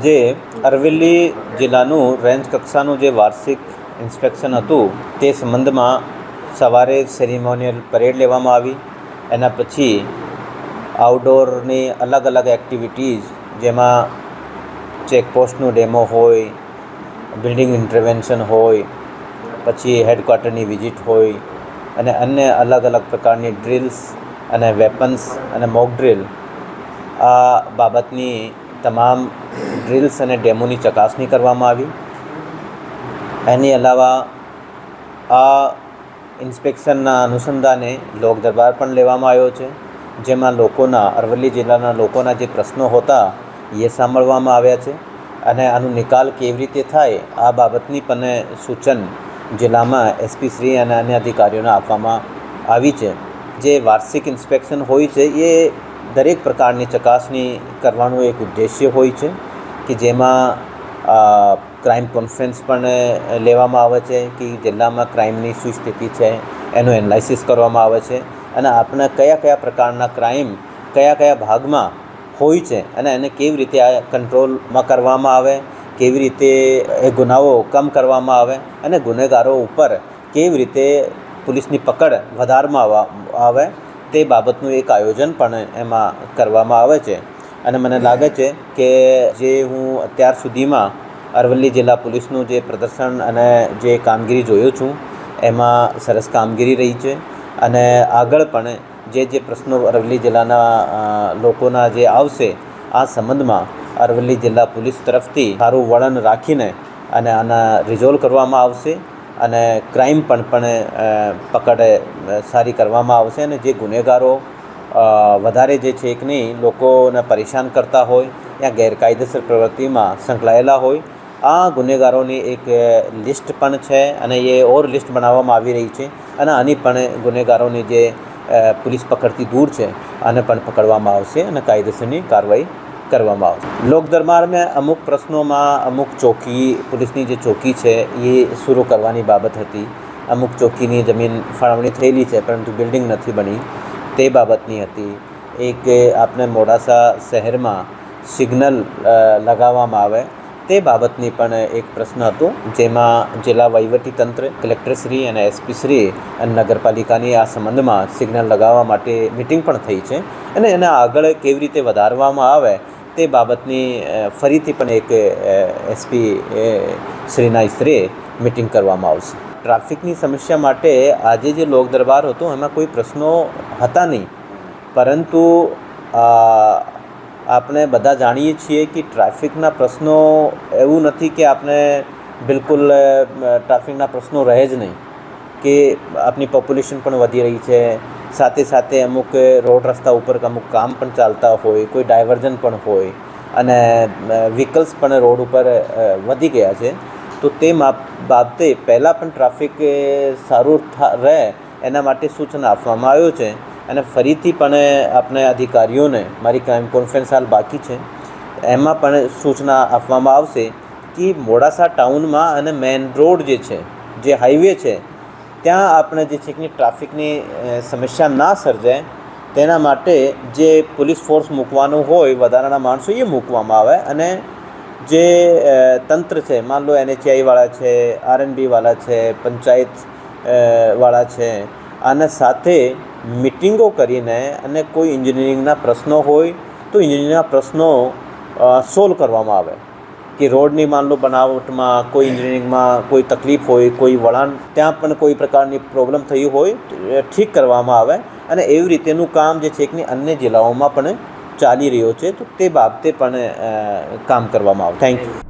આજે અરવલ્લી જિલ્લાનું રેન્જ કક્ષાનું જે વાર્ષિક ઇન્સ્પેક્શન હતું તે સંબંધમાં સવારે સેરેમોનિયલ પરેડ લેવામાં આવી. એના પછી આઉટડોરની અલગ અલગ એક્ટિવિટીઝ, જેમાં ચેકપોસ્ટનું ડેમો હોય, બિલ્ડિંગ ઇન્ટરવેન્શન હોય, પછી હેડક્વાર્ટરની વિઝિટ હોય અને અન્ય અલગ અલગ પ્રકારની ડ્રિલ્સ અને વેપન્સ અને મોક ડ્રિલ, આ બાબતની તમામ ડ્રિલ્સ અને ડેમોની ચકાસણી કરવામાં આવી. એની અલાવા આ ઇન્સ્પેક્શનના અનુસંધાને લોક દરબાર પણ લેવામાં આવ્યો છે, જેમાં અરવલ્લી જિલ્લાના લોકોના જે પ્રશ્નો હતા એ સાંભળવામાં આવ્યા છે અને આનો નિકાલ કેવી રીતે થાય આ બાબતની પણ સૂચન જિલ્લામાં એસપી શ્રી અને અન્ય અધિકારીઓને આપવામાં આવી છે. જે વાર્ષિક ઇન્સ્પેક્શન હોય છે એ દરેક પ્રકારની ચકાસણી કરવાનું એક ઉદ્દેશ્ય હોય છે કે જેમાં ક્રાઇમ કોન્ફરન્સ પણ લેવામાં આવે છે કે જિલ્લામાં ક્રાઇમની શું સ્થિતિ છે એનું એનાલિસિસ કરવામાં આવે છે અને આપણે કયા કયા પ્રકારના ક્રાઇમ કયા ભાગમાં હોય છે અને એને કેવી રીતે આ કંટ્રોલમાં કરવામાં આવે, કેવી રીતે એ ગુનાઓ કમ કરવામાં આવે અને ગુનેગારો ઉપર કેવી રીતે પોલીસની પકડ વધારવામાં આવે તે બાબતનું એક આયોજન પણ એમાં કરવામાં આવે છે. અને મને લાગે છે કે જે હું અત્યાર સુધીમાં અરવલ્લી જિલ્લા પોલીસનું જે પ્રદર્શન અને જે કામગીરી જોયો છું એમાં સરસ કામગીરી રહી છે અને આગળ પણ જે પ્રશ્નો અરવલ્લી જિલ્લાના લોકોના જે આવશે આ સંબંધમાં અરવલ્લી જિલ્લા પોલીસ તરફથી સારું વલણ રાખીને અને આના રિઝોલ્વ કરવામાં આવશે અને ક્રાઇમ પણ પકડ સારી કરવામાં આવશે અને જે ગુનેગારો વધારે જે છે કે નહીં લોકોને પરેશાન કરતા હોય યા ગેરકાયદેસર પ્રવૃત્તિમાં સંકળાયેલા હોય આ ગુનેગારોની એક લિસ્ટ પણ છે અને એ ઓર લિસ્ટ બનાવવામાં આવી રહી છે અને આની પણ ગુનેગારોની જે પોલીસ પકડથી દૂર છે આને પણ પકડવામાં આવશે અને કાયદેસરની કાર્યવાહી કરવામાં આવશે. લોક દરબારમાં અમુક પ્રશ્નોમાં અમુક ચોકી, પોલીસની જે ચોકી છે એ શરૂ કરવાની બાબત હતી. અમુક ચોકીની જમીન ફાળવણી થયેલી છે પરંતુ બિલ્ડિંગ નથી બની તે બાબતની હતી. એક આપણે મોડાસા શહેરમાં સિગ્નલ લગાવવામાં આવે તે બાબતની પણ એક પ્રશ્ન હતો, જેમાં જિલ્લા વહીવટીતંત્ર, કલેક્ટરશ્રી અને એસપીશ્રી અને નગરપાલિકાની આ સંબંધમાં સિગ્નલ લગાવવા માટે મિટિંગ પણ થઈ છે અને એને આગળ કેવી રીતે વધારવામાં આવે તે બાબતની ફરીથી પણ એક એસપી શ્રીના સ્તરે મિટિંગ કરવામાં આવશે. ટ્રાફિકની સમસ્યા માટે આજે જે લોક દરબાર હતો એમાં કોઈ પ્રશ્નો હતા નહીં, પરંતુ આપણે બધા જાણીએ છીએ કે ટ્રાફિકના પ્રશ્નો એવું નથી કે આપણે બિલકુલ ટ્રાફિકના પ્રશ્નો રહે જ નહીં, કે આપણી પોપ્યુલેશન પણ વધી રહી છે, સાથે સાથે અમુક રોડ રસ્તા ઉપર અમુક કામ પણ ચાલતા હોય, કોઈ ડાયવર્ઝન પણ હોય અને વ્હીકલ્સ પણ રોડ ઉપર વધી ગયા છે. તો તે બાબતે પહેલાં પણ ટ્રાફિક સારું રહે એના માટે સૂચના આપવામાં આવ્યો છે અને ફરીથી પણ આપણે અધિકારીઓને, મારી ક્રાઇમ કોન્ફરન્સ હાલ બાકી છે એમાં પણ સૂચના આપવામાં આવશે કે મોડાસા ટાઉનમાં અને મેઇન રોડ જે છે, જે હાઈવે છે, ત્યાં આપણે જે છે કે ટ્રાફિકની સમસ્યા ના સર્જાય તેના માટે જે પોલીસ ફોર્સ મૂકવાનું હોય, વધારાના માણસો એ મૂકવામાં આવે અને જે તંત્ર છે, માન લો NHAIવાળા છે, RNBવાળા છે, પંચાયત વાળા છે, આના સાથે મિટિંગો કરીને અને કોઈ એન્જિનિયરિંગના પ્રશ્નો હોય તો એન્જિનિયરિંગના પ્રશ્નો સોલ્વ કરવામાં આવે કે રોડની માન લો બનાવટમાં કોઈ એન્જિનિયરિંગમાં કોઈ તકલીફ હોય, કોઈ વળાંક ત્યાં પણ કોઈ પ્રકારની પ્રોબ્લેમ થઈ હોય ઠીક કરવામાં આવે અને એવી રીતેનું કામ જે છે કે અન્ય જિલ્લાઓમાં પણ ચાલી રહ્યો છે, તો તે બાબતે પણ કામ કરવામાં આવે. Thank you.